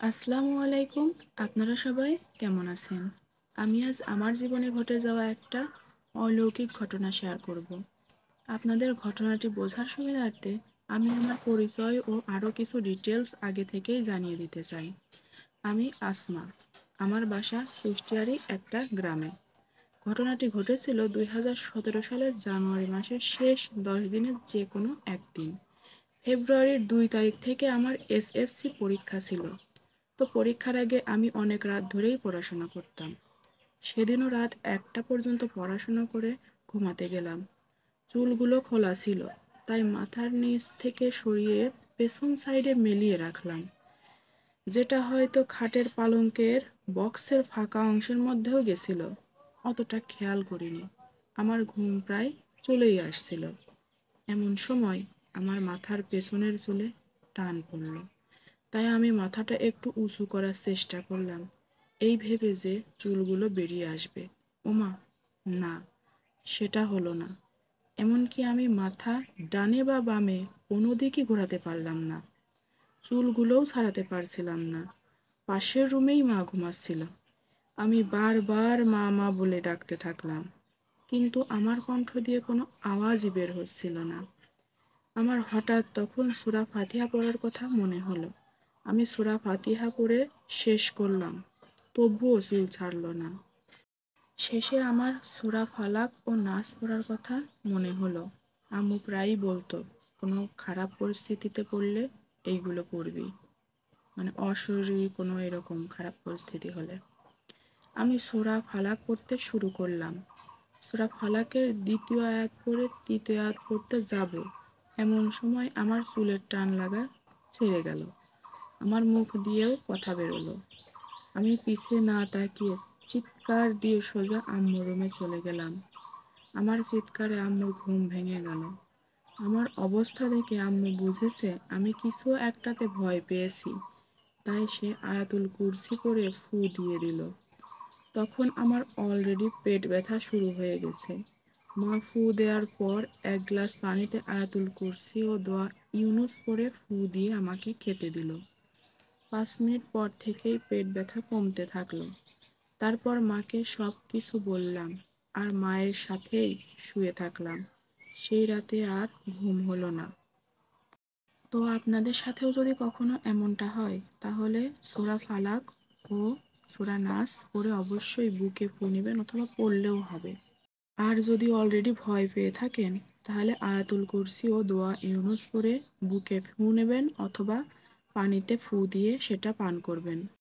আসসালামু আলাইকুম। আপনারা সবাই কেমন আছেন? আমি আজ আমার জীবনে ঘটে যাওয়া একটা অলৌকিক ঘটনা শেয়ার করব। আপনাদের ঘটনাটি বোঝার সুবিধার্থে আমি আমার পরিচয় ও আরও কিছু ডিটেলস আগে থেকেই জানিয়ে দিতে চাই। আমি আসমা। আমার বাসা কুষ্টিয়ারই একটা গ্রামে। ঘটনাটি ঘটেছিল 2017 সালের জানুয়ারি মাসের শেষ 10 দিনের যে কোনো একদিন। ফেব্রুয়ারির 2 তারিখ থেকে আমার এসএসসি পরীক্ষা ছিল। তো পরীক্ষার আগে আমি অনেক রাত ধরেই পড়াশোনা করতাম। সেদিনও রাত 1টা পর্যন্ত পড়াশোনা করে ঘুমাতে গেলাম। চুলগুলো খোলা ছিল, তাই মাথার নিচ থেকে সরিয়ে পেছন সাইডে মেলিয়ে রাখলাম, যেটা হয়তো খাটের পালঙ্কের বক্সের ফাঁকা অংশের মধ্যেও গেছিল। অতটা খেয়াল করিনি। আমার ঘুম প্রায় চলেই আসছিল। এমন সময় আমার মাথার পেছনের চুলে টান পড়ল। তাই আমি মাথাটা একটু উঁচু করার চেষ্টা করলাম, এই ভেবে যে চুলগুলো বেরিয়ে আসবে। ওমা, না, সেটা হলো না। এমনকি আমি মাথা ডানে বা বামে কোনো দিকই ঘোরাতে পারলাম না। চুলগুলোও ছাড়াতে পারছিলাম না। পাশের রুমেই মা ঘুমাচ্ছিল। আমি বারবার মা মা বলে ডাকতে থাকলাম, কিন্তু আমার কণ্ঠ দিয়ে কোনো আওয়াজই বের হচ্ছিল না। আমার হঠাৎ তখন সূরা ফাতিহা পড়ার কথা মনে হলো। আমি সূরা ফাতিহা পড়ে শেষ করলাম, তবুও চুল ছাড়ল না। শেষে আমার সূরা ফালাক ও নাস পড়ার কথা মনে হলো। আম্মু প্রায়ই বলতো, কোনো খারাপ পরিস্থিতিতে পড়লে এইগুলো পড়বি, মানে অশরীরী কোনো এরকম খারাপ পরিস্থিতি হলে। আমি সূরা ফালাক পড়তে শুরু করলাম। সূরা ফালাকের দ্বিতীয় আয়াত পড়ে তৃতীয় আয়াত পড়তে যাব, এমন সময় আমার চুলের টান লাগা ছেড়ে গেল। আমার মুখ দিয়েও কথা বেরোলো। আমি পিছে না তাকিয়ে চিৎকার দিয়ে সোজা আম্মুর রুমে চলে গেলাম। আমার চিৎকারে আম্মুর ঘুম ভেঙে গেল। আমার অবস্থা দেখে আম্মু বুঝেছে আমি কিছু একটাতে ভয় পেয়েছি, তাই সে আয়াতুল কুরসি পড়ে ফু দিয়ে দিল। তখন আমার অলরেডি পেট ব্যথা শুরু হয়ে গেছে। মা ফু দেওয়ার পর 1 গ্লাস পানিতে আয়াতুল কুরসি ও দোয়া ইউনুস পড়ে ফু দিয়ে আমাকে খেতে দিল। 5 মিনিট পর থেকেই পেট ব্যথা কমতে থাকলো। তারপর মাকে সব কিছু বললাম, আর মায়ের সাথেই শুয়ে থাকলাম। সেই রাতে আর ঘুম হলো না। তো আপনাদের সাথেও যদি কখনো এমনটা হয়, তাহলে সূরা ফালাক ও সূরা নাস পড়ে অবশ্যই বুকে ফু নেবেন, অথবা পড়লেও হবে। আর যদি অলরেডি ভয় পেয়ে থাকেন, তাহলে আয়াতুল কুরসি ও দোয়া ইউনুস পড়ে বুকে ফু নেবেন, অথবা পানিতে ফু দিয়ে সেটা পান করবেন।